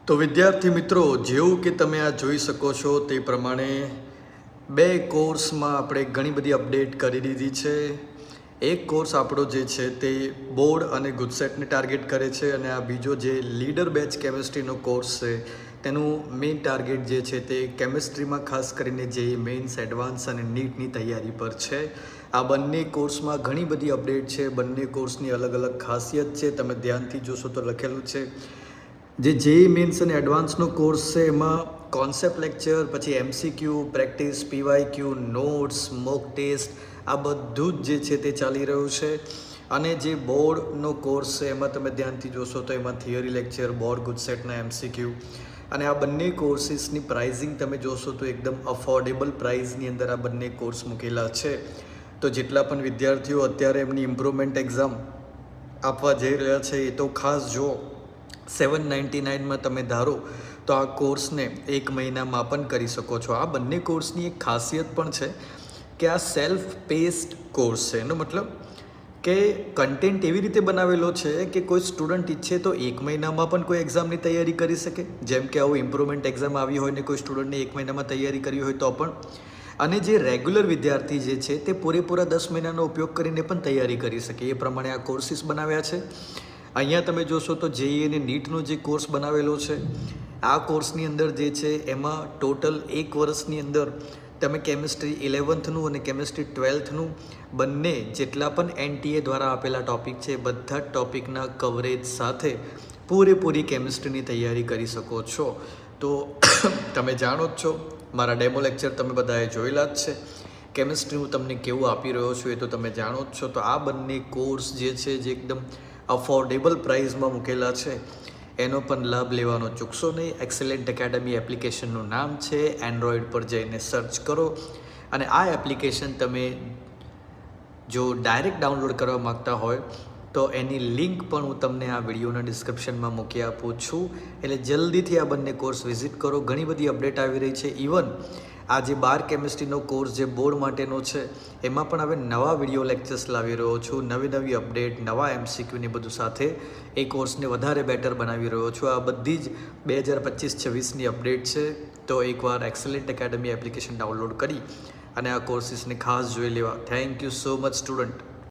તો વિદ્યાર્થી મિત્રો, જેવું કે તમે આ જોઈ શકો છો તે પ્રમાણે બે કોર્સમાં આપણે ઘણી બધી અપડેટ કરી દીધી છે. એક કોર્સ આપણો જે છે તે બોર્ડ અને ગુજસેટને ટાર્ગેટ કરે છે, અને આ બીજો જે લીડર બેચ કેમિસ્ટ્રીનો કોર્સ છે તેનું મેઇન ટાર્ગેટ જે છે તે કેમિસ્ટ્રીમાં ખાસ કરીને જે મેઇન્સ, એડવાન્સ અને નીટની તૈયારી પર છે. આ બંને કોર્સમાં ઘણી બધી અપડેટ છે. બંને કોર્સની અલગ અલગ ખાસિયત છે. તમે ધ્યાનથી જોશો તો લખેલું છે જે જેઈ મેન્સ અને એડવાન્સનો કોર્સ છે એમાં કોન્સેપ્ટ લેક્ચર, પછી MCQ, practice, PYQ, notes, mock test, આ બધું જ જે છે તે ચાલી રહ્યું છે. અને જે બોર્ડનો કોર્સ છે એમાં તમે ધ્યાનથી જોશો તો એમાં થિયરી લેક્ચર, બોર્ડ ગુજસેટના એમસીક્યુ, અને આ બંને કોર્સીસની પ્રાઇઝિંગ તમે જોશો તો એકદમ અફોર્ડેબલ પ્રાઇઝની અંદર આ બંને કોર્સ મૂકેલા છે. તો જેટલા પણ વિદ્યાર્થીઓ અત્યારે એમની ઇમ્પ્રુવમેન્ટ એક્ઝામ આપવા જઈ રહ્યા છે એ તો ખાસ જુઓ. 799માં તમે ધારો તો આ કોર્સને એક મહિનામાં પણ કરી શકો છો. આ બંને કોર્સની એક ખાસિયત પણ છે કે આ સેલ્ફ પેસ્ડ કોર્સ છે. એનો મતલબ કે કન્ટેન્ટ એવી રીતે બનાવેલો છે કે કોઈ સ્ટુડન્ટ ઈચ્છે તો એક મહિનામાં પણ કોઈ એક્ઝામની તૈયારી કરી શકે. જેમ કે આવું ઇમ્પ્રુવમેન્ટ એક્ઝામ આવી હોય ને કોઈ સ્ટુડન્ટને એક મહિનામાં તૈયારી કરી હોય તો પણ, અને જે રેગ્યુલર વિદ્યાર્થી જે છે તે પૂરેપૂરા 10 મહિનાનો ઉપયોગ કરીને પણ તૈયારી કરી શકે એ પ્રમાણે આ કોર્સીસ બનાવ્યા છે. અહીંયા તમે જોશો તો જેઈ અને નીટનો જે કોર્સ બનાવેલો છે, આ કોર્સની અંદર જે છે એમાં ટોટલ એક વર્ષની અંદર તમે કેમિસ્ટ્રી 11થનું અને કેમિસ્ટ્રી 12થનું બંને જેટલા પણ એનટીએ દ્વારા આપેલા ટૉપિક છે બધા જ ટૉપિકના કવરેજ સાથે પૂરેપૂરી કેમિસ્ટ્રીની તૈયારી કરી શકો છો. તો તમે જાણો જ છો, મારા ડેમો લેક્ચર તમે બધાએ જોયેલા જ છે. કેમિસ્ટ્રી હું તમને કેવું આપી રહ્યો છું એ તો તમે જાણો જ છો. તો આ બંને કોર્સ જે છે જે એકદમ અફોર્ડેબલ પ્રાઇઝમાં મૂકેલા છે એનો પણ લાભ લેવાનો ચૂકશો નહીં. એક્સેલન્ટ એકેડમી એપ્લિકેશનનું નામ છે. એન્ડ્રોઈડ પર જઈને સર્ચ કરો, અને આ એપ્લિકેશન તમે જો ડાયરેક્ટ ડાઉનલોડ કરવા માગતા હોય તો એની લિંક પણ હું તમને આ વિડીયોના ડિસ્ક્રિપ્શનમાં મૂકી આપું છું. એટલે જલ્દીથી આ બંને કોર્સ વિઝિટ કરો. ઘણી બધી અપડેટ આવી રહી છે. ઇવન આ જે 12 કેમિસ્ટ્રીનો કોર્સ જે બોર્ડ માટેનો છે એમાં પણ હવે નવા વિડીયો લેક્ચર્સ લાવી રહ્યો છું. નવી અપડેટ, નવા એમસીક્યુને બધું સાથે એ કોર્સને વધારે બેટર બનાવી રહ્યો છું. આ બધી જ 2025-26ની અપડેટ છે. તો એકવાર એક્સેલન્ટ એકેડમી એપ્લિકેશન ડાઉનલોડ કરી અને આ કોર્સીસને ખાસ જોઈ લેવા. Thank you so much student.